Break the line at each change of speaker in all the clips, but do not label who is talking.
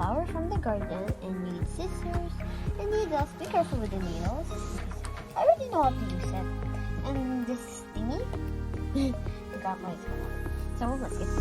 flower from the garden and need scissors and needles. Be careful with the needles. I already know how to use it. And this thingy, I got my phone. So let's get on.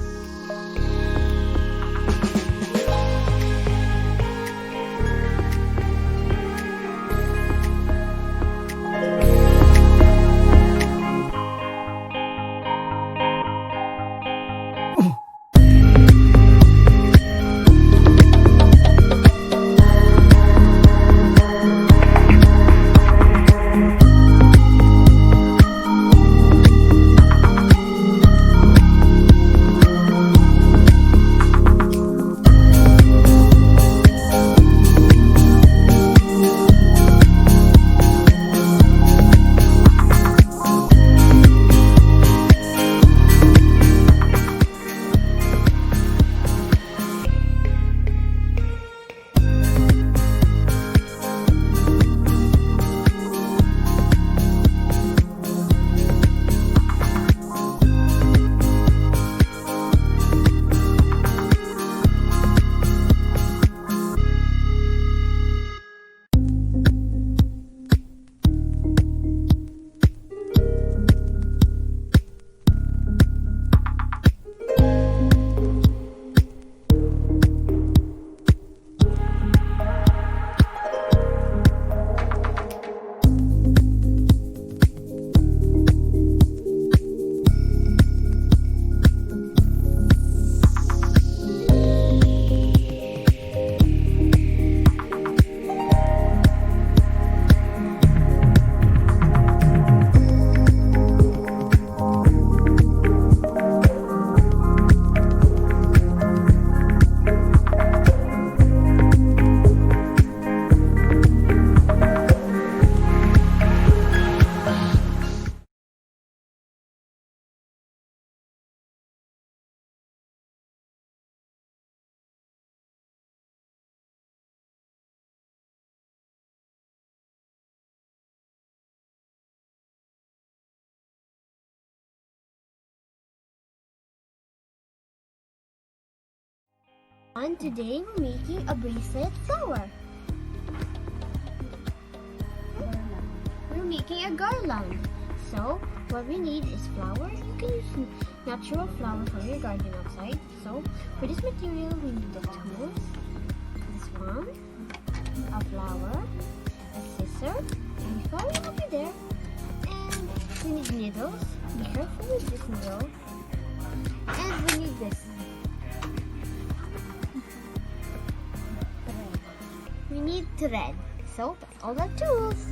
Today we're making a bracelet flower. We're making a garland. So what we need is flower. You can use natural flower from your garden outside. So for this material we need the tools. This one, a flower, a scissor, and flower over there. And we need needles. Be careful with this needle. And we need this. We need thread. So that's all the tools.